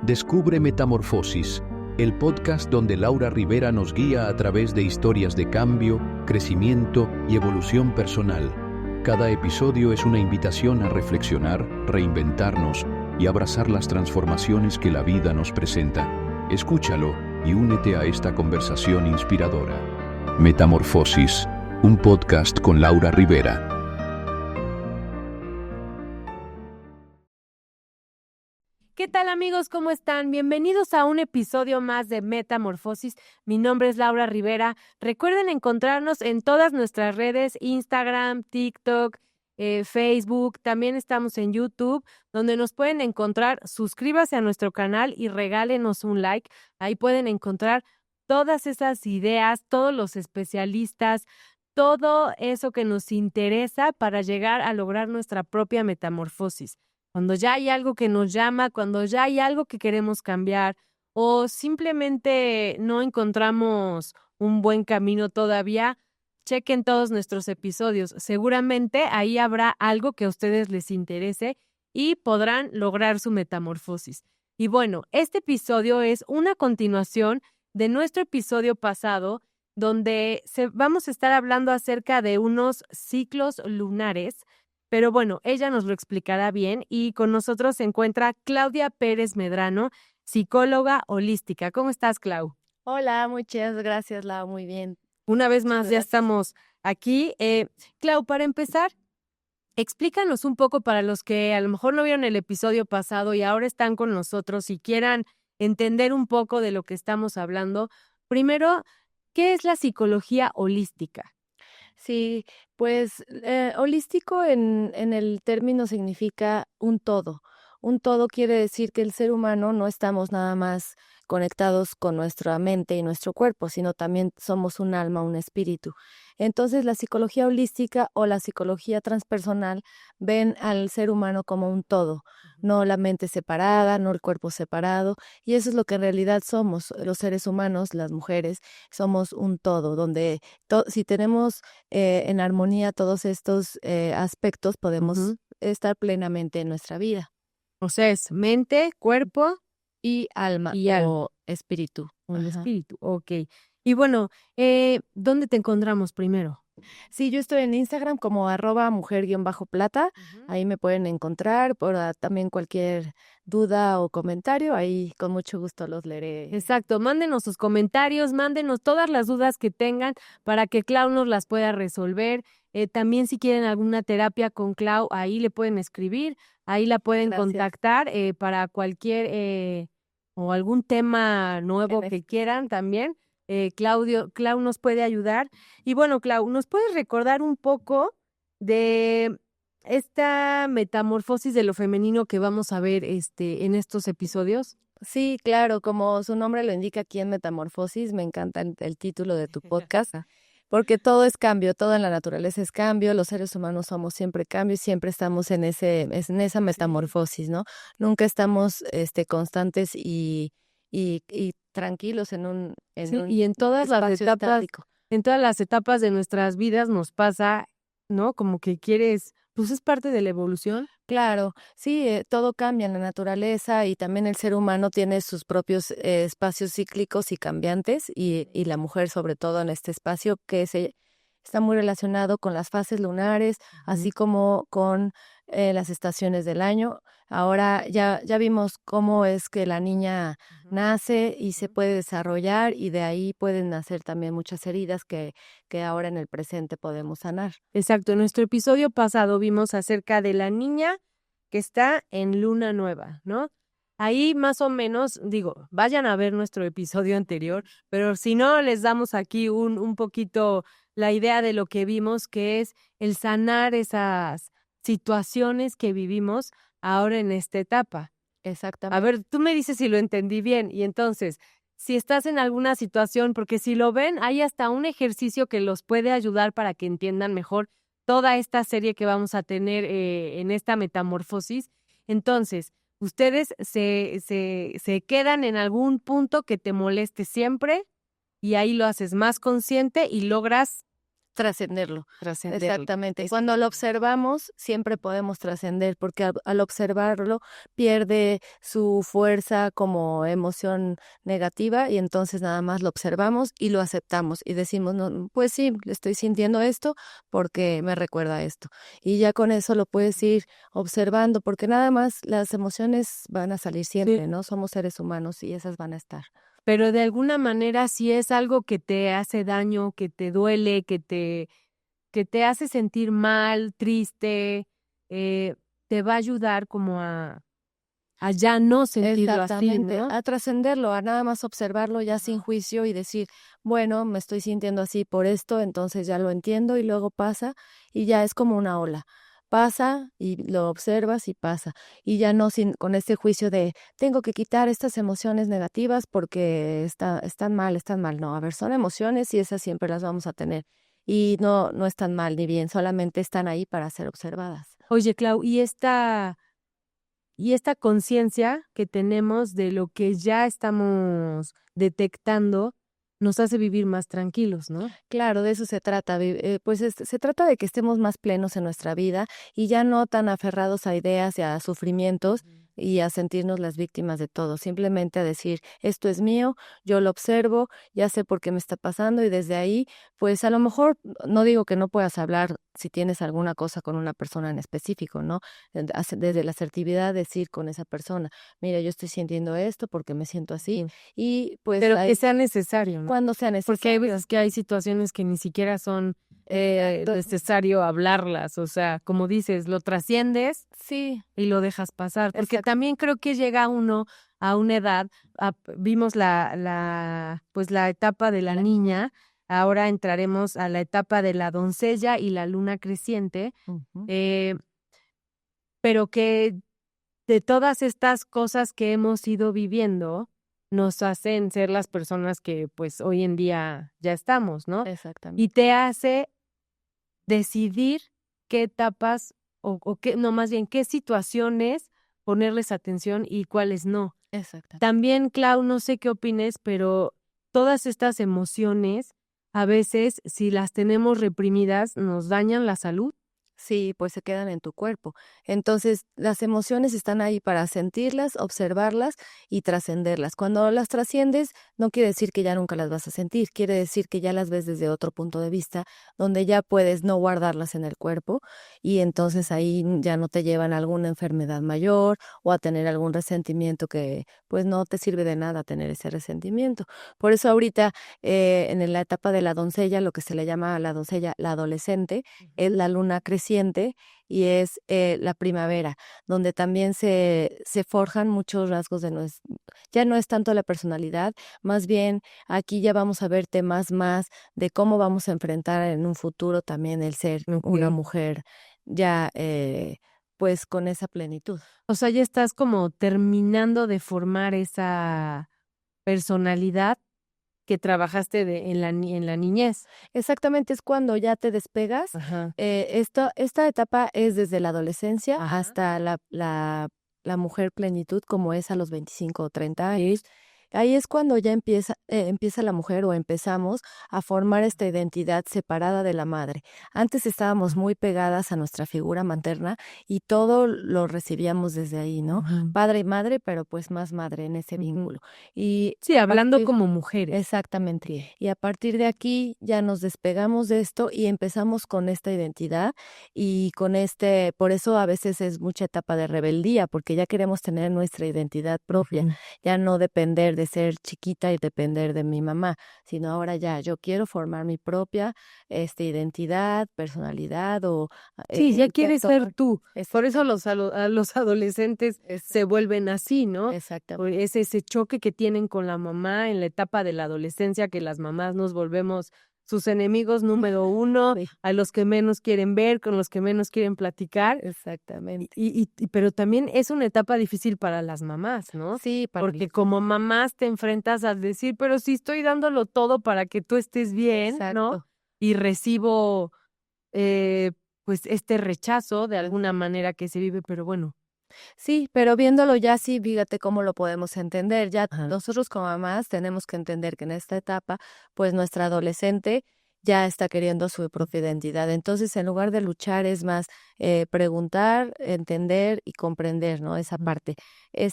Descubre Metamorfosis, el podcast donde Laura Rivera nos guía a través de historias de cambio, crecimiento y evolución personal. Cada episodio es una invitación a reflexionar, reinventarnos y abrazar las transformaciones que la vida nos presenta. Escúchalo y únete a esta conversación inspiradora. Metamorfosis, un podcast con Laura Rivera. ¿Qué tal, amigos? ¿Cómo están? Bienvenidos a un episodio más de Metamorfosis. Mi nombre es Laura Rivera. Recuerden encontrarnos en todas nuestras redes, Instagram, TikTok, Facebook. También estamos en YouTube, donde nos pueden encontrar. Suscríbase a nuestro canal y regálenos un like. Ahí pueden encontrar todas esas ideas, todos los especialistas, todo eso que nos interesa para llegar a lograr nuestra propia metamorfosis. Cuando ya hay algo que nos llama, cuando ya hay algo que queremos cambiar o simplemente no encontramos un buen camino todavía, chequen todos nuestros episodios. Seguramente ahí habrá algo que a ustedes les interese y podrán lograr su metamorfosis. Y bueno, este episodio es una continuación de nuestro episodio pasado, donde vamos a estar hablando acerca de unos ciclos lunares. Pero bueno, ella nos lo explicará bien y con nosotros se encuentra Claudia Pérez Medrano, psicóloga holística. ¿Cómo estás, Clau? Hola, muchas gracias, Lau, muy bien. Una vez más, Muchas ya gracias. estamos aquí. Clau, para empezar, explícanos un poco para los que a lo mejor no vieron el episodio pasado y ahora están con nosotros y quieran entender un poco de lo que estamos hablando. Primero, ¿qué es la psicología holística? Sí, pues holístico en el término significa un todo. Un todo quiere decir que el ser humano no estamos nada más conectados con nuestra mente y nuestro cuerpo, sino también somos un alma, un espíritu. Entonces, la psicología holística o la psicología transpersonal ven al ser humano como un todo, no la mente separada, no el cuerpo separado, y eso es lo que en realidad somos, los seres humanos, las mujeres, somos un todo, donde si tenemos en armonía todos estos aspectos, podemos estar plenamente en nuestra vida. O sea, es mente, cuerpo Y alma y alma. o espíritu. O el Ajá. espíritu, ok. Y bueno, ¿dónde te encontramos primero? Sí, yo estoy en Instagram como @mujer_plata. Ahí me pueden encontrar por también cualquier duda o comentario. Ahí con mucho gusto los leeré. Exacto, mándenos sus comentarios, mándenos todas las dudas que tengan para que Clau nos las pueda resolver. También si quieren alguna terapia con Clau, ahí le pueden escribir, ahí la pueden Gracias. contactar para cualquier o algún tema nuevo En que quieran también. Clau nos puede ayudar. Y bueno, Clau, ¿nos puedes recordar un poco de esta metamorfosis de lo femenino que vamos a ver en estos episodios? Sí, claro, como su nombre lo indica aquí en Metamorfosis, me encanta el título de tu podcast, porque todo es cambio, todo en la naturaleza es cambio, los seres humanos somos siempre cambio y siempre estamos en esa metamorfosis, ¿no? Nunca estamos constantes y tranquilos en Sí, un y en todas las espacio etapas, estático. en todas las etapas de nuestras vidas nos pasa, ¿no? Como que quieres, pues es parte de la evolución. Claro, sí, todo cambia en la naturaleza y también el ser humano tiene sus propios espacios cíclicos y cambiantes y la mujer sobre todo en este espacio que está muy relacionado con las fases lunares, así como con las estaciones del año. Ahora ya vimos cómo es que la niña nace y se puede desarrollar y de ahí pueden nacer también muchas heridas que ahora en el presente podemos sanar. Exacto, en nuestro episodio pasado vimos acerca de la niña que está en luna nueva, ¿no? Ahí más o menos, digo, vayan a ver nuestro episodio anterior, pero si no, les damos aquí un poquito la idea de lo que vimos, que es el sanar esas situaciones que vivimos ahora en esta etapa. Exactamente. A ver, tú me dices si lo entendí bien. Y entonces, si estás en alguna situación, porque si lo ven, hay hasta un ejercicio que los puede ayudar para que entiendan mejor toda esta serie que vamos a tener en esta metamorfosis. Entonces, ustedes se quedan en algún punto que te moleste siempre y ahí lo haces más consciente y logras trascenderlo. Trascenderlo. Exactamente. Cuando lo observamos, siempre podemos trascender, porque al observarlo pierde su fuerza como emoción negativa y entonces nada más lo observamos y lo aceptamos y decimos, no, pues sí, estoy sintiendo esto porque me recuerda esto. Y ya con eso lo puedes ir observando, porque nada más las emociones van a salir siempre, Sí. ¿no? Somos seres humanos y esas van a estar. Pero de alguna manera, si es algo que te hace daño, que te duele, que te hace sentir mal, triste, te va a ayudar como a ya no sentirlo así, Exactamente, ¿no? a trascenderlo, a nada más observarlo ya sin juicio y decir, bueno, me estoy sintiendo así por esto, entonces ya lo entiendo y luego pasa y ya es como una ola. Pasa y lo observas y pasa. Y ya no con este juicio de tengo que quitar estas emociones negativas porque están mal, están mal. No, a ver, son emociones y esas siempre las vamos a tener. Y no están mal ni bien, solamente están ahí para ser observadas. Oye, Clau, y esta conciencia que tenemos de lo que ya estamos detectando nos hace vivir más tranquilos, ¿no? Claro, de eso se trata, pues se trata de que estemos más plenos en nuestra vida y ya no tan aferrados a ideas y a sufrimientos y a sentirnos las víctimas de todo, simplemente a decir, esto es mío, yo lo observo, ya sé por qué me está pasando y desde ahí, pues a lo mejor no digo que no puedas hablar si tienes alguna cosa con una persona en específico, ¿no? Desde la asertividad decir con esa persona, mira, yo estoy sintiendo esto porque me siento así Sí. y pues Pero ahí, que sea necesario, ¿no? cuando sea Porque hay necesario. veces que hay situaciones que ni siquiera son Exacto. necesario hablarlas, o sea, como dices, lo trasciendes Sí, y lo dejas pasar, porque exacto. también creo que llega uno a una edad, vimos pues la etapa de la niña, ahora entraremos a la etapa de la doncella y la luna creciente, Ujú. eh, pero que de todas estas cosas que hemos ido viviendo, nos hacen ser las personas que pues hoy en día ya estamos, ¿no? Exactamente, Y te hace decidir qué etapas o qué, no, más bien, qué situaciones ponerles atención y cuáles no. exactamente. También, Clau, no sé qué opines, pero todas estas emociones, a veces, si las tenemos reprimidas, nos dañan la salud. Sí, pues se quedan en tu cuerpo. Entonces, las emociones están ahí para sentirlas, observarlas y trascenderlas. Cuando las trasciendes, no quiere decir que ya nunca las vas a sentir, quiere decir que ya las ves desde otro punto de vista, donde ya puedes no guardarlas en el cuerpo y entonces ahí ya no te llevan a alguna enfermedad mayor o a tener algún resentimiento que pues no te sirve de nada tener ese resentimiento. Por eso ahorita en la etapa de la doncella, lo que se le llama a la doncella la adolescente, es la luna creciente y es la primavera, donde también se forjan muchos rasgos ya no es tanto la personalidad, más bien aquí ya vamos a ver temas más de cómo vamos a enfrentar en un futuro también el ser una mujer ya pues con esa plenitud. O sea, ya estás como terminando de formar esa personalidad que trabajaste en la niñez. Exactamente, es cuando ya te despegas. Ajá. Esta etapa es desde la adolescencia Ajá. hasta la mujer plenitud, como es a los 25 o 30 años. Ahí es cuando ya empieza la mujer o empezamos a formar esta identidad separada de la madre. Antes estábamos muy pegadas a nuestra figura materna y todo lo recibíamos desde ahí, ¿no? Ujú. Padre y madre, pero pues más madre en ese Ujú. vínculo. Y Sí, a hablando partir- como mujeres. Exactamente. Sí. Y a partir de aquí ya nos despegamos de esto y empezamos con esta identidad y con por eso a veces es mucha etapa de rebeldía, porque ya queremos tener nuestra identidad propia, Ujú. ya no depender de ser chiquita y depender de mi mamá, sino ahora ya yo quiero formar mi propia identidad, personalidad o Sí, ya quieres ser tomar- tú. es- Por eso a los adolescentes es- se vuelven así, ¿no? exactamente. Es ese choque que tienen con la mamá en la etapa de la adolescencia, que las mamás nos volvemos sus enemigos número uno, Sí, a los que menos quieren ver, con los que menos quieren platicar. exactamente. Pero también es una etapa difícil para las mamás, ¿no? Sí, Porque como mamás te enfrentas a decir, pero sí estoy dándolo todo para que tú estés bien, ¿no? exacto. Y recibo eh, pues este rechazo de alguna manera que se vive, pero bueno. Sí, pero viéndolo ya así, fíjate cómo lo podemos entender. Ya Ajá. nosotros como mamás tenemos que entender que en esta etapa, pues nuestra adolescente ya está queriendo su propia identidad. Entonces, en lugar de luchar, es más preguntar, entender y comprender, ¿no? Esa parte.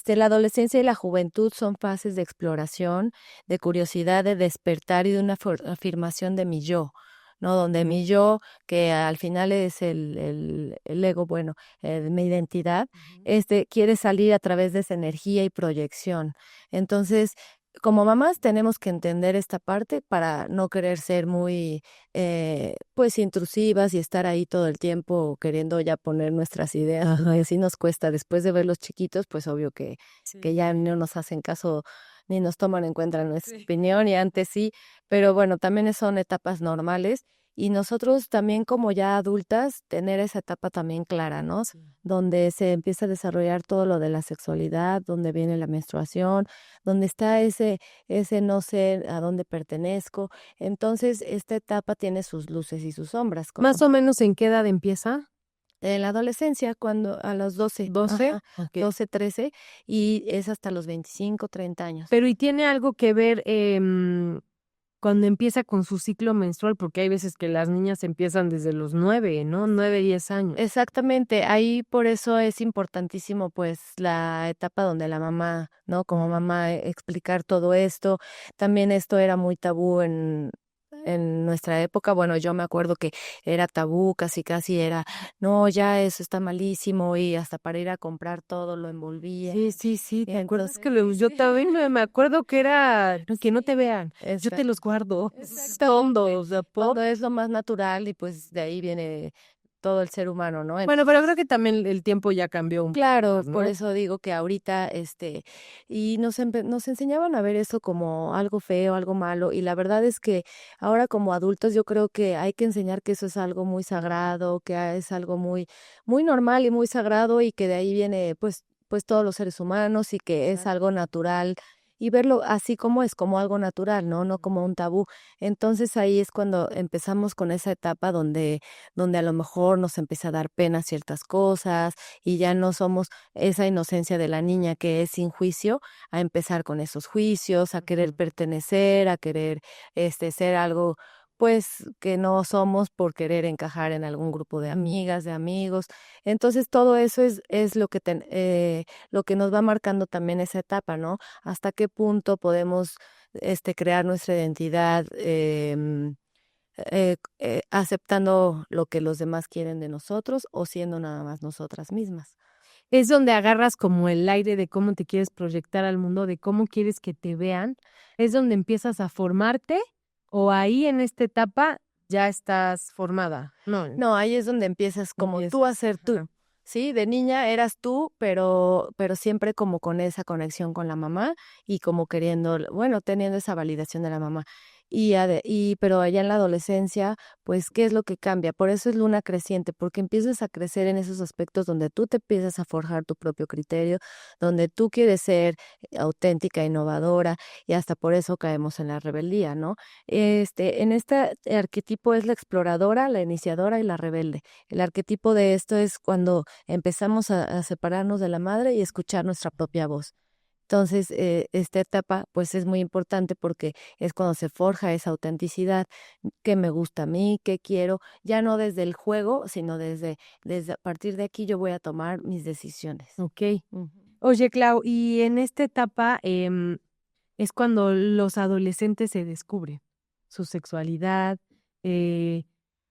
La adolescencia y la juventud son fases de exploración, de curiosidad, de despertar y de una afirmación de mi yo, ¿no? Donde mi yo, que al final es el ego, bueno, mi identidad, quiere salir a través de esa energía y proyección. Entonces, como mamás tenemos que entender esta parte para no querer ser muy, pues, intrusivas y estar ahí todo el tiempo queriendo ya poner nuestras ideas, ¿no? Y así nos cuesta. Después de ver los chiquitos, pues obvio que ya no nos hacen caso ni nos toman en cuenta nuestra opinión, y antes sí, pero bueno, también son etapas normales. Y nosotros también como ya adultas, tener esa etapa también clara, ¿no? Donde se empieza a desarrollar todo lo de la sexualidad, donde viene la menstruación, donde está ese no sé a dónde pertenezco. Entonces, esta etapa tiene sus luces y sus sombras. ¿Más o menos en qué edad empieza? En la adolescencia, cuando a los 12, ¿12? ajá, Okay. 12, 13, y es hasta los 25, 30 años. Pero ¿y tiene algo que ver cuando empieza con su ciclo menstrual? Porque hay veces que las niñas empiezan desde los 9, ¿no? 9, 10 años. Exactamente, ahí por eso es importantísimo pues la etapa donde la mamá, ¿no? Como mamá explicar todo esto. También esto era muy tabú en nuestra época. Bueno, yo me acuerdo que era tabú, casi era, no, ya eso está malísimo, y hasta para ir a comprar todo lo envolvía. Sí, ¿te acuerdas que Entonces, yo también me acuerdo que era que no te vean, yo te los guardo, todo, o sea, todo es lo más natural y pues de ahí viene todo el ser humano, ¿no? Bueno, pero creo que también el tiempo ya cambió un Claro, poco, por ¿no? eso digo que ahorita, y nos enseñaban a ver eso como algo feo, algo malo, y la verdad es que ahora como adultos yo creo que hay que enseñar que eso es algo muy sagrado, que es algo muy, muy normal y muy sagrado, y que de ahí viene pues todos los seres humanos, y que es algo natural, y verlo así como es, como algo natural, ¿no? No como un tabú. Entonces ahí es cuando empezamos con esa etapa donde a lo mejor nos empieza a dar pena ciertas cosas, y ya no somos esa inocencia de la niña que es sin juicio, a empezar con esos juicios, a querer pertenecer, a querer ser algo pues que no somos por querer encajar en algún grupo de amigas, de amigos. Entonces todo eso es lo que nos va marcando también esa etapa, ¿no? Hasta qué punto podemos crear nuestra identidad, aceptando lo que los demás quieren de nosotros, o siendo nada más nosotras mismas. Es donde agarras como el aire de cómo te quieres proyectar al mundo, de cómo quieres que te vean, es donde empiezas a formarte, o ahí en esta etapa ya estás formada. No, ahí es donde empiezas como tú a ser tú. Ajá. Sí, de niña eras tú, pero siempre como con esa conexión con la mamá, y como queriendo, bueno, teniendo esa validación de la mamá. Pero allá en la adolescencia, pues, ¿qué es lo que cambia? Por eso es luna creciente, porque empiezas a crecer en esos aspectos donde tú te empiezas a forjar tu propio criterio, donde tú quieres ser auténtica, innovadora, y hasta por eso caemos en la rebeldía, ¿no? En este arquetipo es la exploradora, la iniciadora y la rebelde. El arquetipo de esto es cuando empezamos a separarnos de la madre y escuchar nuestra propia voz. Entonces, esta etapa, pues, es muy importante porque es cuando se forja esa autenticidad, qué me gusta a mí, qué quiero, ya no desde el juego, sino desde a partir de aquí yo voy a tomar mis decisiones. Okey. Ujú. Oye, Clau, y en esta etapa, es cuando los adolescentes se descubren su sexualidad, eh,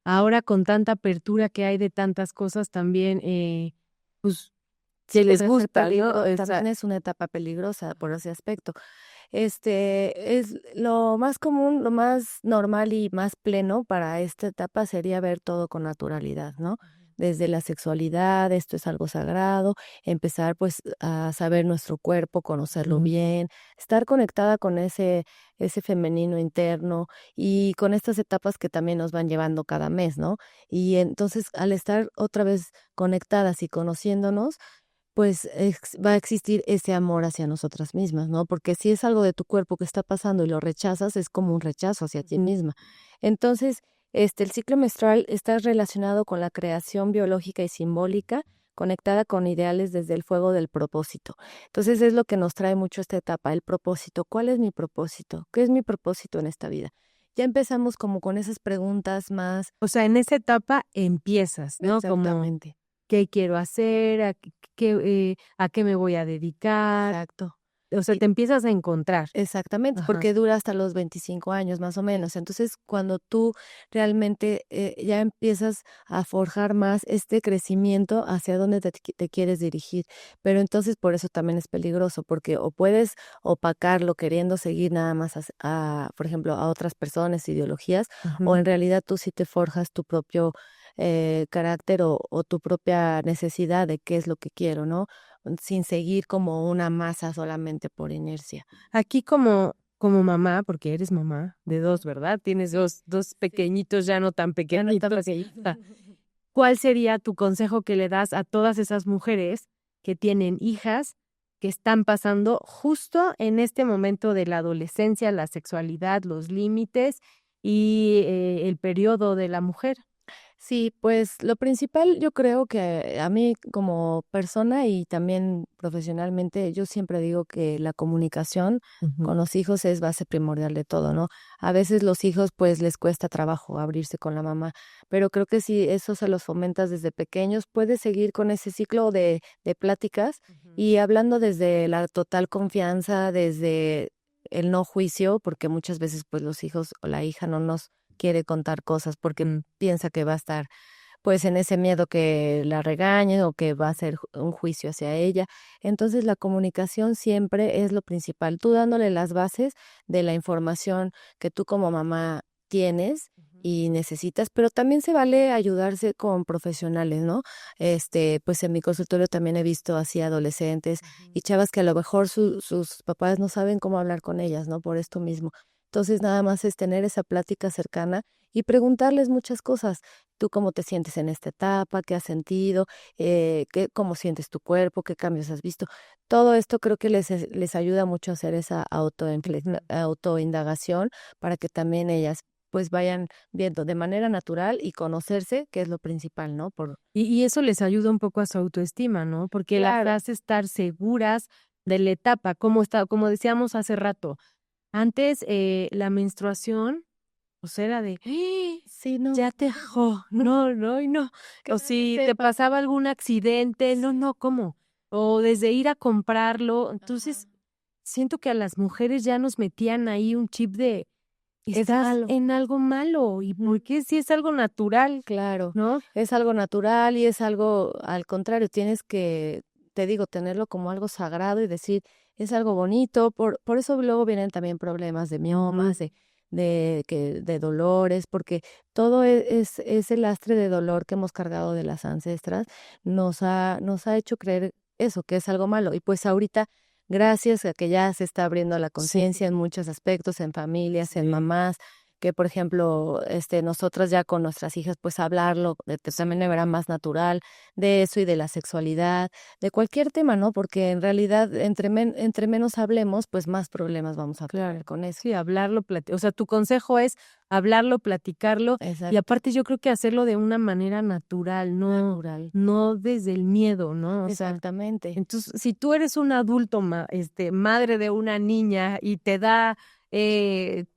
ahora con tanta apertura que hay de tantas cosas también, pues, que Sí, les puede ser gusta, ¿no? también es una etapa peligrosa por ese aspecto. Es lo más común, lo más normal y más pleno para esta etapa sería ver todo con naturalidad, ¿no? Desde la sexualidad, esto es algo sagrado, empezar pues a saber nuestro cuerpo, conocerlo Ujú. bien, estar conectada con ese femenino interno, y con estas etapas que también nos van llevando cada mes, ¿no? Y entonces al estar otra vez conectadas y conociéndonos, pues va a existir ese amor hacia nosotras mismas, ¿no? Porque si es algo de tu cuerpo que está pasando y lo rechazas, es como un rechazo hacia ti misma. Entonces, el ciclo menstrual está relacionado con la creación biológica y simbólica, conectada con ideales desde el fuego del propósito. Entonces, es lo que nos trae mucho esta etapa, el propósito. ¿Cuál es mi propósito? ¿Qué es mi propósito en esta vida? ya empezamos como con esas preguntas más. O sea, en esa etapa empiezas, ¿no? Como, Exactamente. ¿qué quiero hacer? ¿A qué me voy a dedicar? Exacto. O sea, Y te empiezas a encontrar. exactamente, Ajá. porque dura hasta los 25 años más o menos. Entonces, cuando tú realmente ya empiezas a forjar más este crecimiento hacia dónde te quieres dirigir. Pero entonces por eso también es peligroso, porque o puedes opacarlo queriendo seguir nada más por ejemplo, a otras personas, ideologías, o Ujú. en realidad tú sí te forjas tu propio carácter o tu propia necesidad de qué es lo que quiero, ¿no? Sin seguir como una masa solamente por inercia. Aquí como mamá, porque eres mamá de 2, ¿verdad? Tienes dos Sí, pequeñitos, ya no tan ya no está pequeñitos. pequeñito. Ah, ¿cuál sería tu consejo que le das a todas esas mujeres que tienen hijas, que están pasando justo en este momento de la adolescencia, la sexualidad, los límites y, el periodo de la mujer? Sí, pues lo principal yo creo que a mí como persona y también profesionalmente, yo siempre digo que la comunicación Ujú. con los hijos es base primordial de todo, ¿no? A veces los hijos pues les cuesta trabajo abrirse con la mamá, pero creo que si eso se los fomentas desde pequeños, puedes seguir con ese ciclo de pláticas Ujú. y hablando desde la total confianza, desde el no juicio, porque muchas veces pues los hijos o la hija no nos quiere contar cosas porque piensa que va a estar, pues, en ese miedo que la regañen o que va a ser un juicio hacia ella. Entonces, la comunicación siempre es lo principal, tú dándole las bases de la información que tú como mamá tienes Ujú. y necesitas, pero también se vale ayudarse con profesionales, ¿no? Pues, en mi consultorio también he visto así adolescentes Ujú. y chavas que a lo mejor sus papás no saben cómo hablar con ellas, ¿no? Por esto mismo. Entonces, nada más es tener esa plática cercana y preguntarles muchas cosas. ¿Tú cómo te sientes en esta etapa? ¿Qué has sentido? ¿Cómo sientes tu cuerpo? ¿Qué cambios has visto? Todo esto creo que les ayuda mucho a hacer esa autoindagación para que también ellas pues vayan viendo de manera natural y conocerse, que es lo principal, ¿no? Y eso les ayuda un poco a su autoestima, ¿no? Porque las Claro. hace estar seguras de la etapa, como decíamos hace rato. Antes, la menstruación, pues, era de: "¡Ah! Sí, no. Ya te dejó". No, no, y no. Que O nadie si te sepa. pasaba algún accidente, no, no, ¿cómo? O desde ir a comprarlo. Ajá. Entonces, siento que a las mujeres ya nos metían ahí un chip de: Es "Estás malo. en algo malo, ¿y por qué si es algo natural?", Claro, ¿no? es algo natural y es algo al contrario, tienes que, te digo, tenerlo como algo sagrado y decir, es algo bonito, por eso luego vienen también problemas de Ujú. miomas, de dolores, porque todo es el lastre de dolor que hemos cargado de las ancestras, nos ha hecho creer eso, que es algo malo. Y pues ahorita, gracias a que ya se está abriendo la Sí, conciencia en muchos aspectos, en familias, en sí. mamás, que, por ejemplo, nosotras ya con nuestras hijas, pues, hablarlo también de manera más natural, de eso y de la sexualidad, de cualquier tema, ¿no? Porque en realidad entre menos hablemos, pues, más problemas vamos a tener Claro. con eso. Sí, hablarlo, o sea, tu consejo es hablarlo, platicarlo, y Exacto, aparte yo creo que hacerlo de una manera natural, natural. no desde el miedo, ¿no? O sea, Exactamente, entonces, si tú eres un adulto, madre de una niña y te da,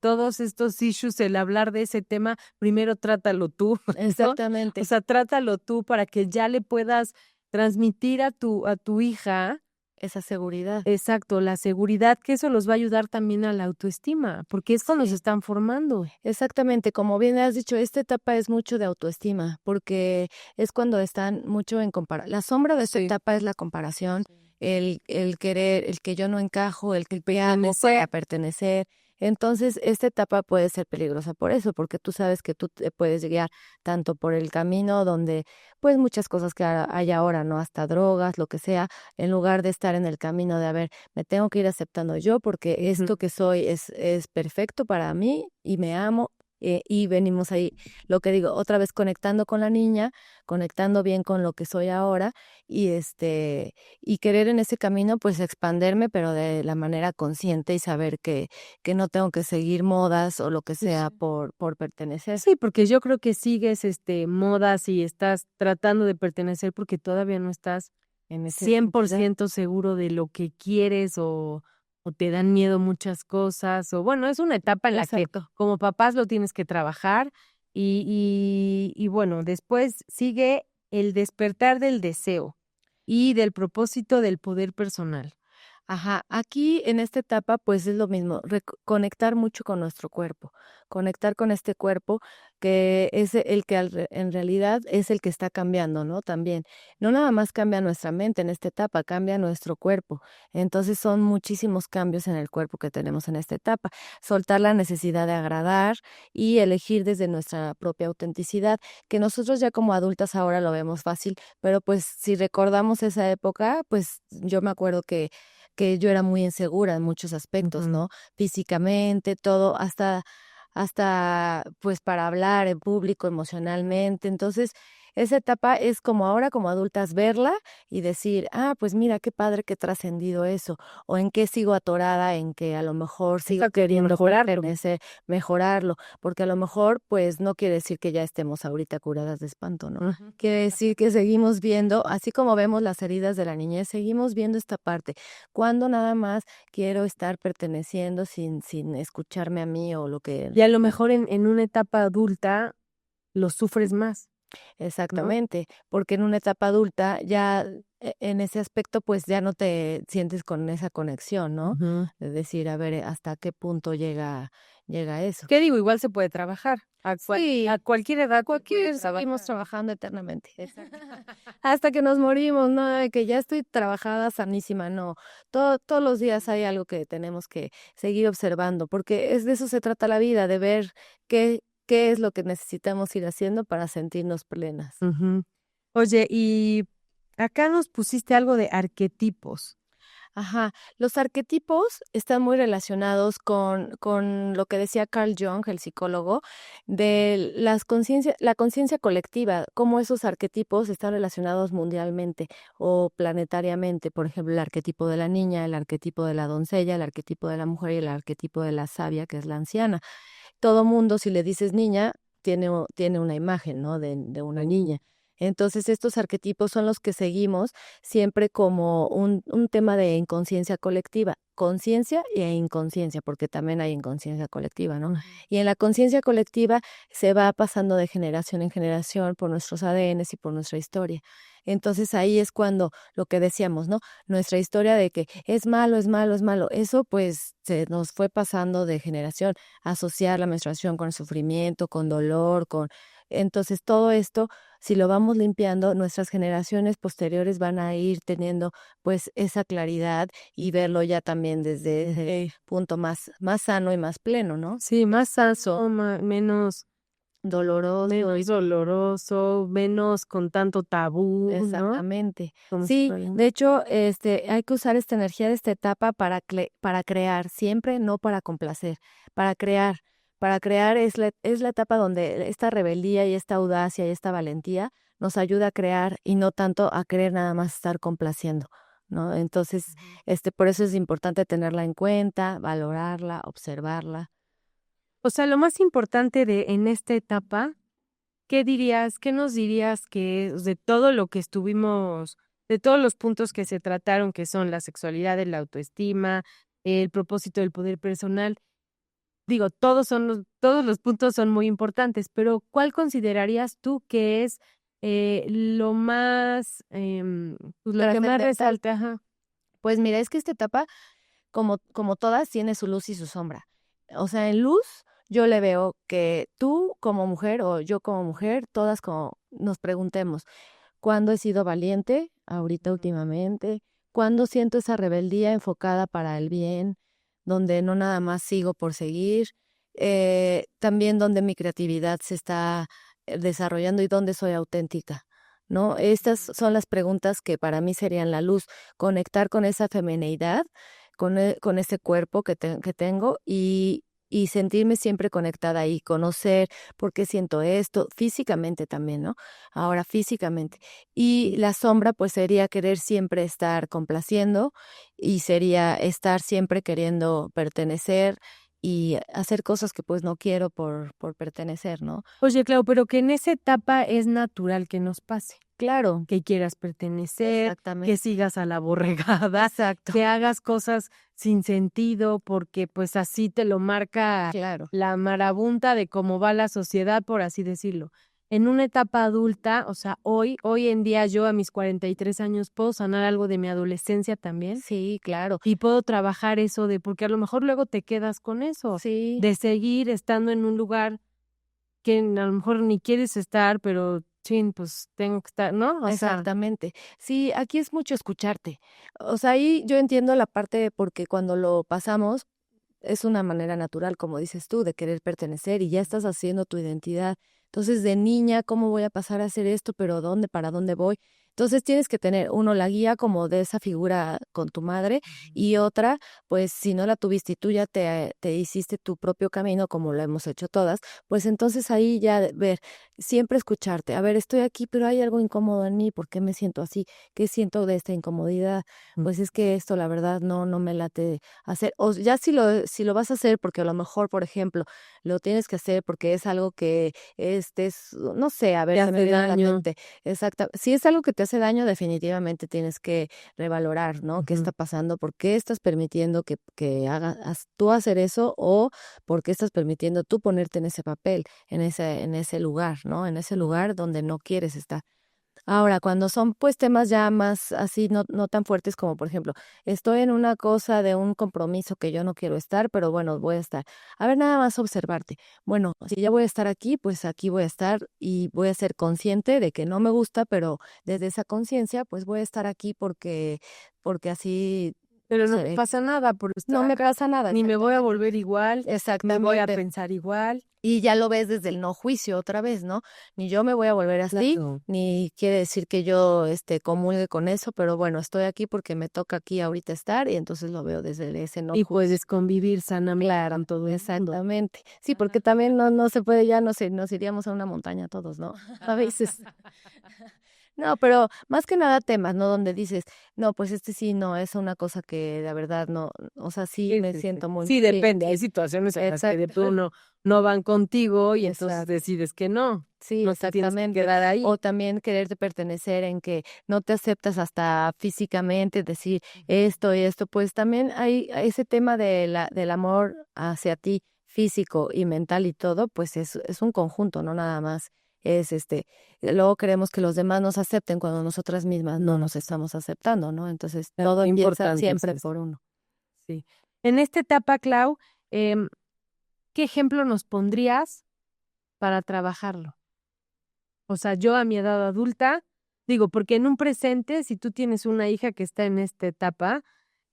todos estos issues el hablar de ese tema, primero trátalo tú, ¿no? O exactamente, sea, trátalo tú para que ya le puedas transmitir a tu hija. esa seguridad. Exacto, la seguridad, que eso los va a ayudar también a la autoestima, porque es cuando se Sí. están formando. Exactamente, como bien has dicho, esta etapa es mucho de autoestima, porque es cuando están mucho en la sombra de esta Sí. etapa es la comparación, el querer, el que yo no encajo, el que hago para Pertenecer. pertenecer. Entonces, esta etapa puede ser peligrosa por eso, porque tú sabes que tú te puedes guiar tanto por el camino donde, pues, muchas cosas que hay ahora, ¿no? Hasta drogas, lo que sea, en lugar de estar en el camino de, a ver, me tengo que ir aceptando yo porque Ujú. esto que soy es perfecto para mí y me amo, y venimos ahí, lo que digo, otra vez conectando con la niña, conectando bien con lo que soy ahora y, y querer en ese camino, pues, expanderme, pero de la manera consciente y saber que no tengo que seguir modas o lo que Sí. sea por pertenecer. Sí, porque yo creo que sigues, modas y estás tratando de pertenecer porque todavía no estás En esa cien por identidad. ciento seguro de lo que quieres o te dan miedo muchas cosas, o bueno, es una etapa en la que Exacto. como papás lo tienes que trabajar y bueno, después sigue el despertar del deseo y del propósito del poder personal. Ajá, aquí en esta etapa pues es lo mismo, conectar mucho con nuestro cuerpo, conectar con este cuerpo que es el que en realidad es el que está cambiando, ¿no? También, no nada más cambia nuestra mente en esta etapa, cambia nuestro cuerpo. Entonces son muchísimos cambios en el cuerpo que tenemos en esta etapa. Soltar la necesidad de agradar y elegir desde nuestra propia autenticidad, que nosotros ya como adultas ahora lo vemos fácil, pero pues si recordamos esa época, pues yo me acuerdo que yo era muy insegura en muchos aspectos, Ujú. ¿no? Físicamente, todo, hasta, pues, para hablar en público, emocionalmente. Entonces, esa etapa es como ahora, como adultas, verla y decir: "Ah, pues mira, qué padre que he trascendido eso", o en qué sigo atorada, en que a lo mejor sigo Exacto, queriendo mejorarlo. pertenecer, mejorarlo, porque a lo mejor, pues, no quiere decir que ya estemos ahorita curadas de espanto, ¿no? Ujú. Quiere decir que seguimos viendo, así como vemos las heridas de la niñez, seguimos viendo esta parte. Cuando nada más quiero estar perteneciendo sin escucharme a mí o lo que Y a lo mejor en una etapa adulta lo sufres más, ¿no? exactamente, porque en una etapa adulta ya en ese aspecto, pues ya no te sientes con esa conexión, ¿no? Ujú. Es decir, a ver, ¿hasta qué punto llega eso? ¿Qué digo? Igual se puede trabajar. A Sí, cualquier edad se cualquier puede seguimos trabajar. trabajando eternamente. Exacto. Hasta que nos morimos, ¿no? De que ya estoy trabajada, sanísima, no. Todos los días hay algo que tenemos que seguir observando, porque es de eso se trata la vida, de ver qué es lo que necesitamos ir haciendo para sentirnos plenas. Ujú. Oye, y acá nos pusiste algo de arquetipos. Ajá, los arquetipos están muy relacionados con lo que decía Carl Jung, el psicólogo, de la conciencia colectiva, cómo esos arquetipos están relacionados mundialmente o planetariamente. Por ejemplo, el arquetipo de la niña, el arquetipo de la doncella, el arquetipo de la mujer y el arquetipo de la sabia, que es la anciana. Todo mundo, si le dices niña, tiene una imagen, ¿no? De una niña. Entonces, estos arquetipos son los que seguimos siempre como un tema de inconsciencia colectiva, conciencia e inconsciencia, porque también hay inconsciencia colectiva, ¿no? Y en la conciencia colectiva se va pasando de generación en generación por nuestros ADNs y por nuestra historia. Entonces, ahí es cuando lo que decíamos, ¿no? Nuestra historia de que es malo, es malo, es malo, eso pues se nos fue pasando de generación, asociar la menstruación con sufrimiento, con dolor, con entonces todo esto, si lo vamos limpiando, nuestras generaciones posteriores van a ir teniendo pues esa claridad y verlo ya también desde ese punto más sano y más pleno, ¿no? Sí, más sano, Doloroso. menos doloroso, menos con tanto tabú, ¿no? Exactamente. Como si Sí, fuera de hecho, hay que usar esta energía de esta etapa para crear, siempre no para complacer, para crear. Para crear es la etapa donde esta rebeldía y esta audacia y esta valentía nos ayuda a crear y no tanto a querer nada más estar complaciendo, ¿no? Entonces, por eso es importante tenerla en cuenta, valorarla, observarla. o sea, lo más importante en esta etapa, qué nos dirías que es de todo lo que estuvimos, de todos los puntos que se trataron, que son la sexualidad, la autoestima, el propósito del poder personal? Digo, todos los puntos son muy importantes, pero ¿cuál considerarías tú que es, lo más, pues, lo que más Trascendental. resalta? Ajá. Pues mira, es que esta etapa como todas, tiene su luz y su sombra. O sea, en luz, yo le veo que tú como mujer o yo como mujer, todas como nos preguntemos, ¿cuándo he sido valiente? Ahorita últimamente. ¿Cuándo siento esa rebeldía enfocada para el bien? Donde no nada más sigo por seguir. También donde mi creatividad se está desarrollando y donde soy auténtica. ¿No? Estas son las preguntas que para mí serían la luz, conectar con esa femineidad con ese cuerpo que tengo y sentirme siempre conectada y conocer por qué siento esto, físicamente también, ¿no? Ahora físicamente. Y la sombra, pues, sería querer siempre estar complaciendo y sería estar siempre queriendo pertenecer y hacer cosas que, pues, no quiero por pertenecer, ¿no? Oye, Clau, pero que en esa etapa es natural que nos pase. Claro, que quieras pertenecer, que exactamente. sigas a la borregada, Exacto, que hagas cosas sin sentido, porque pues así te lo marca claro. la marabunta de cómo va la sociedad, por así decirlo. En una etapa adulta, o sea, hoy en día yo a mis 43 años puedo sanar algo de mi adolescencia también Sí, claro. y puedo trabajar eso de, porque a lo mejor luego te quedas con eso, Sí, de seguir estando en un lugar que a lo mejor ni quieres estar, pero chin, pues tengo que estar, ¿no? O sea, exactamente. Sí, aquí es mucho escucharte. O sea, ahí yo entiendo la parte porque cuando lo pasamos es una manera natural, como dices tú, de querer pertenecer y ya estás haciendo tu identidad. Entonces, de niña, ¿cómo voy a pasar a hacer esto? ¿Pero dónde? ¿Para dónde voy? Entonces, tienes que tener, uno, la guía como de esa figura con tu madre y otra, pues si no la tuviste y tú ya te hiciste tu propio camino, como lo hemos hecho todas, pues entonces ahí ya ver, siempre escucharte. A ver, estoy aquí, pero hay algo incómodo en mí. ¿Por qué me siento así? ¿Qué siento de esta incomodidad? mm, Pues es que esto, la verdad, no me late hacer, o ya si lo vas a hacer, porque a lo mejor, por ejemplo, lo tienes que hacer porque es algo que no sé, a ver, te se me hace viene a la daño. mente. Exacta. Si es algo que te hace daño, definitivamente tienes que revalorar, ¿no? ¿Qué Ujú. está pasando? ¿Por qué estás permitiendo que hagas tú hacer eso? O ¿por qué estás permitiendo tú ponerte en ese papel, en ese lugar, ¿no? En ese lugar donde no quieres estar. Ahora, cuando son, pues, temas ya más así, no tan fuertes como, por ejemplo, estoy en una cosa de un compromiso que yo no quiero estar, pero bueno, voy a estar. A ver, nada más observarte. Bueno, si ya voy a estar aquí, pues aquí voy a estar y voy a ser consciente de que no me gusta, pero desde esa conciencia, pues voy a estar aquí porque así Pero no seré. pasa nada por estar No me acá, pasa nada, ni me voy a exactamente. volver igual, ni voy a Exactamente. pensar igual. Y ya lo ves desde el no juicio otra vez, ¿no? Ni yo me voy a volver así, Claro. ni quiere decir que yo, comulgue con eso, pero bueno, estoy aquí porque me toca aquí ahorita estar y entonces lo veo desde ese no Y juicio. puedes convivir sanamente Claro, con todo el mundo. exactamente. Sí, porque también no se puede, ya no sé, nos iríamos a una montaña todos, ¿no? A veces. No, pero más que nada temas, ¿no? Donde dices, no, pues sí, no, es una cosa que la verdad no, o sea, sí Sí, me sí, sí. siento muy, Sí, sí, depende. Hay situaciones en las que de exacto, plano no van contigo y entonces exacto. decides que no. Sí, No te tienes que exactamente. quedar ahí. O también quererte pertenecer en que no te aceptas hasta físicamente, decir esto y esto, pues también hay ese tema del amor hacia ti, físico y mental y todo, pues es un conjunto, no nada más es luego queremos que los demás nos acepten cuando nosotras mismas no nos estamos aceptando, ¿no? Entonces, Claro, todo qué empieza importante es siempre eso. por uno. Sí. En esta etapa, Clau, em, ¿qué ejemplo nos pondrías para trabajarlo? O sea, yo a mi edad adulta, digo, porque en un presente, si tú tienes una hija que está en esta etapa,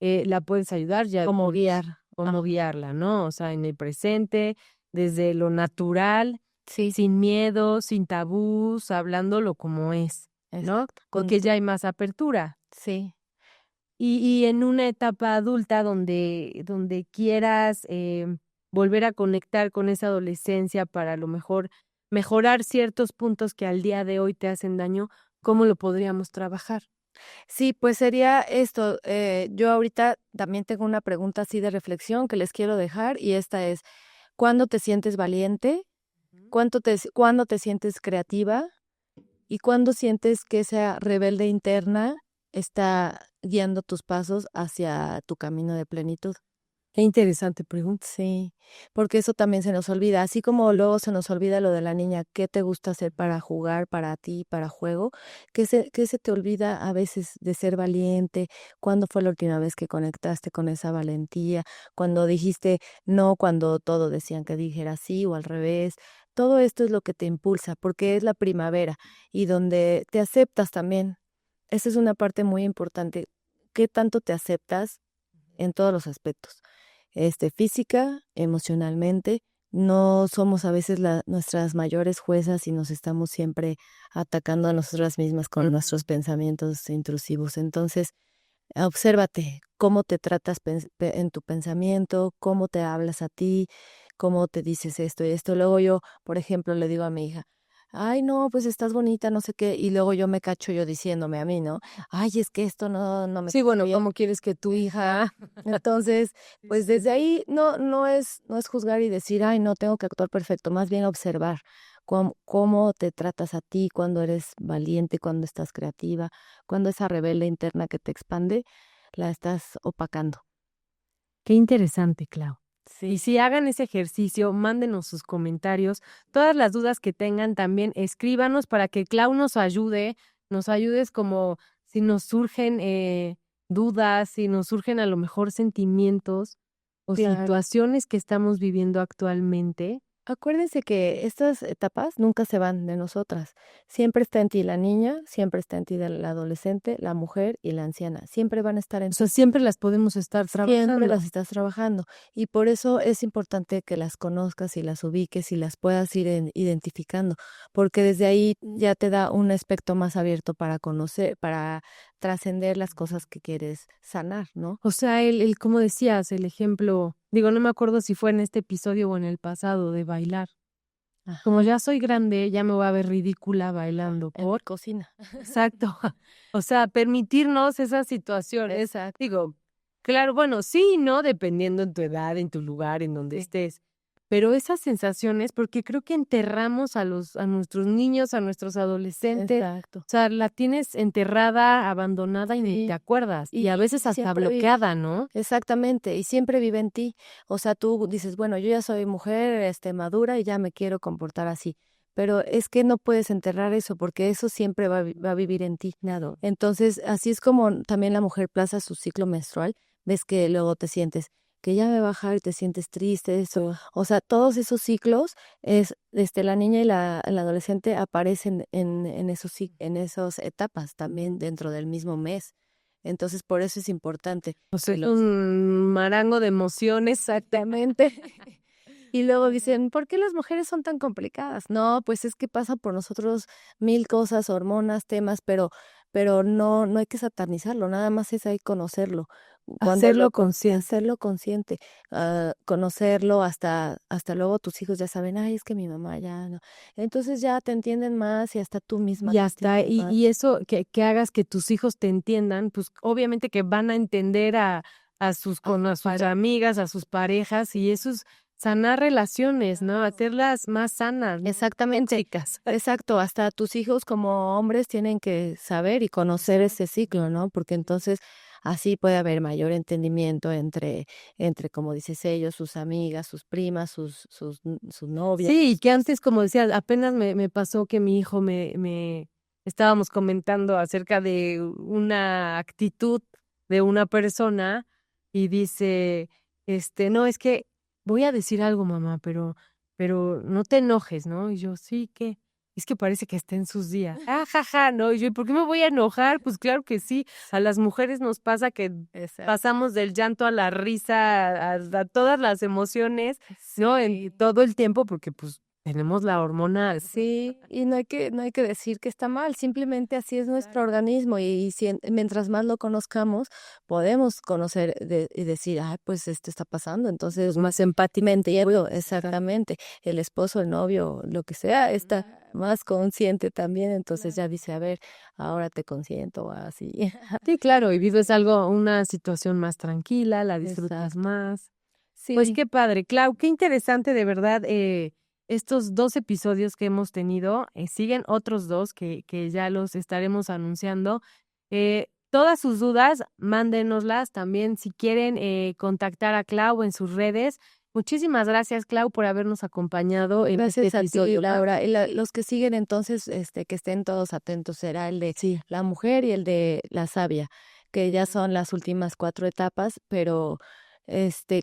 la puedes ayudar ya Como con guiar. cómo Ajá. guiarla, ¿no? O sea, en el presente, desde lo natural, Sí, sin miedo, sin tabús, hablándolo como es, ¿no? exacto. Porque ya hay más apertura. Sí. Y en una etapa adulta donde quieras volver a conectar con esa adolescencia para a lo mejor mejorar ciertos puntos que al día de hoy te hacen daño, ¿cómo lo podríamos trabajar? Sí, pues sería esto. Yo ahorita también tengo una pregunta así de reflexión que les quiero dejar y esta es, ¿cuándo te sientes valiente? Ujú. ¿Cuándo te sientes creativa? ¿Y cuándo sientes que esa rebelde interna está guiando tus pasos hacia tu camino de plenitud? Qué interesante pregunta. Sí, porque eso también se nos olvida, así como luego se nos olvida lo de la niña, qué te gusta hacer para jugar, para ti, para juego, qué se te olvida a veces de ser valiente, cuándo fue la última vez que conectaste con esa valentía, cuando dijiste no, cuando todo decían que dijera sí o al revés, todo esto es lo que te impulsa, porque es la primavera y donde te aceptas también. Esa es una parte muy importante. ¿Qué tanto te aceptas en todos los aspectos? Física, emocionalmente. No somos a veces nuestras mayores juezas y nos estamos siempre atacando a nosotras mismas con nuestros pensamientos intrusivos. Entonces, obsérvate cómo te tratas en tu pensamiento, cómo te hablas a ti, cómo te dices esto y esto. Luego yo, por ejemplo, le digo a mi hija, ay, no, pues estás bonita, no sé qué, y luego yo me cacho yo diciéndome a mí, ¿no? Ay, es que esto no me Sí, está bueno, bien. ¿cómo quieres que tu hija? Entonces, pues desde ahí no es juzgar y decir, ay, no tengo que actuar perfecto, más bien observar cómo te tratas a ti cuando eres valiente, cuando estás creativa, cuando esa rebelde interna que te expande, la estás opacando. Qué interesante, Clau. Y Sí. si hagan ese ejercicio, mándenos sus comentarios. Todas las dudas que tengan también, escríbanos para que Clau nos ayudes como si nos surgen dudas, si nos surgen a lo mejor sentimientos o Claro. situaciones que estamos viviendo actualmente. Acuérdense que estas etapas nunca se van de nosotras. Siempre está en ti la niña, siempre está en ti la adolescente, la mujer y la anciana. Siempre van a estar en O ti. sea, siempre las podemos estar Siempre trabajando. las estás trabajando. Y por eso es importante que las conozcas y las ubiques y las puedas ir identificando, porque desde ahí ya te da un aspecto más abierto para conocer, para trascender las cosas que quieres sanar, ¿no? O sea, como decías, el ejemplo, digo, no me acuerdo si fue en este episodio o en el pasado de bailar. Ajá. Como ya soy grande, ya me voy a ver ridícula bailando En la por cocina. exacto. O sea, permitirnos esas situaciones. Exacto. Digo, claro, bueno, sí y no, dependiendo en tu edad, en tu lugar, en donde Sí. estés. Pero esas sensaciones, porque creo que enterramos a nuestros niños, a nuestros adolescentes. Exacto. O sea, la tienes enterrada, abandonada y ni Sí. te acuerdas. Y Y a veces hasta siempre bloqueada, ¿no? exactamente, y siempre vive en ti. O sea, tú dices, bueno, yo ya soy mujer, madura y ya me quiero comportar así. Pero es que no puedes enterrar eso porque eso siempre va a vivir en ti. Claro. Entonces, así es como también la mujer plaza su ciclo menstrual. Ves que luego te sientes que ya me va a bajar y te sientes triste, eso. O sea, todos esos ciclos es, la niña y la adolescente aparecen en esos, en esas etapas también dentro del mismo mes. Entonces, por eso es importante O sea, que es los un marango de emociones. exactamente. Y luego dicen, ¿por qué las mujeres son tan complicadas? No, pues es que pasa por nosotros 1000 cosas, hormonas, temas, pero no hay que satanizarlo, nada más es ahí conocerlo. Cuando Hacerlo consciente. hacerlo consciente, conocerlo hasta luego tus hijos ya saben, ay, es que mi mamá ya no. Entonces ya te entienden más y hasta tú misma Y te hasta, entiendes más. y eso que hagas que tus hijos te entiendan, pues obviamente que van a entender a sus amigas, a sus parejas, y eso es sanar relaciones, ¿no? Hacerlas más sanas, no Exactamente, tóxicas. exacto, hasta tus hijos como hombres tienen que saber y conocer ese ciclo, ¿no? Porque entonces así puede haber mayor entendimiento entre, como dices ellos, sus amigas, sus primas, sus novias. Sí, y que antes, como decía, apenas me pasó que mi hijo estábamos comentando acerca de una actitud de una persona y dice, no, es que voy a decir algo, mamá, pero no te enojes, ¿no? Y yo, sí, ¿qué? Es que parece que está en sus días. Ah, jaja, ¿no? Y yo, ¿y por qué me voy a enojar? Pues claro que sí, a las mujeres nos pasa que Exacto. pasamos del llanto a la risa, a todas las emociones, ¿no? En todo el tiempo, porque pues tenemos la hormona. Sí, y no hay que decir que está mal, simplemente así es nuestro organismo y si mientras más lo conozcamos, podemos conocer y decir, ah, pues esto está pasando, entonces más empáticamente, exactamente, el esposo, el novio, lo que sea, está más consciente también, entonces ya dice, a ver, ahora te consiento, así. Sí, claro, y vives una situación más tranquila, la disfrutas Exacto. más. Pues Sí, qué padre, Clau, qué interesante de verdad estos 2 episodios que hemos tenido. Siguen otros 2 que ya los estaremos anunciando. Todas sus dudas, mándenoslas también si quieren contactar a Clau en sus redes. Muchísimas gracias, Clau, por habernos acompañado en este gracias a ti, episodio. Laura. Y los que siguen entonces, que estén todos atentos, será el de Sí. la mujer y el de la sabia, que ya son las últimas 4 etapas, pero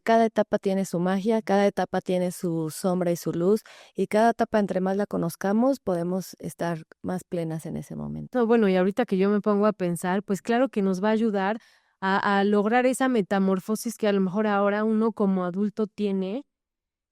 cada etapa tiene su magia, cada etapa tiene su sombra y su luz, y cada etapa, entre más la conozcamos, podemos estar más plenas en ese momento. No, bueno, y ahorita que yo me pongo a pensar, pues claro que nos va a ayudar a lograr esa metamorfosis que a lo mejor ahora uno como adulto tiene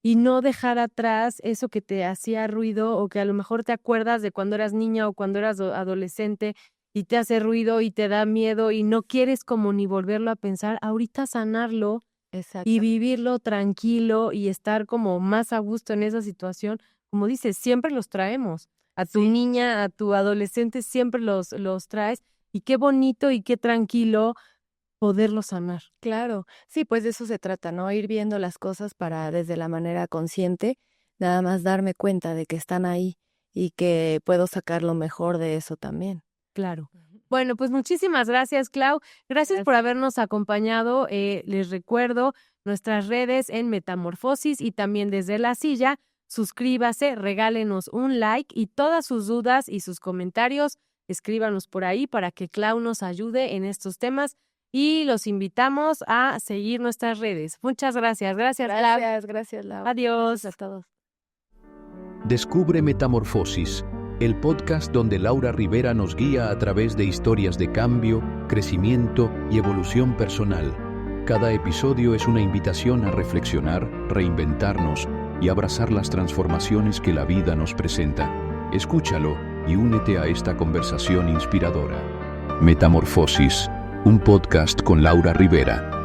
y no dejar atrás eso que te hacía ruido o que a lo mejor te acuerdas de cuando eras niña o cuando eras adolescente y te hace ruido y te da miedo y no quieres como ni volverlo a pensar, ahorita sanarlo y Exacto. vivirlo tranquilo y estar como más a gusto en esa situación, como dices, siempre los traemos. a tu niña, a tu adolescente, siempre los traes. Y qué bonito y qué tranquilo poderlos sanar. Claro, sí, pues de eso se trata, ¿no? Ir viendo las cosas para desde la manera consciente, nada más darme cuenta de que están ahí y que puedo sacar lo mejor de eso también. Claro. Bueno, pues muchísimas gracias, Clau. Gracias por habernos acompañado. Les recuerdo nuestras redes en Metamorfosis y también desde la silla. Suscríbase, regálenos un like y todas sus dudas y sus comentarios, escríbanos por ahí para que Clau nos ayude en estos temas y los invitamos a seguir nuestras redes. Muchas gracias. Gracias, Clau. Gracias, Lau. Adiós. Gracias a todos. Descubre Metamorfosis, el podcast donde Laura Rivera nos guía a través de historias de cambio, crecimiento y evolución personal. Cada episodio es una invitación a reflexionar, reinventarnos y abrazar las transformaciones que la vida nos presenta. Escúchalo y únete a esta conversación inspiradora. Metamorfosis, un podcast con Laura Rivera.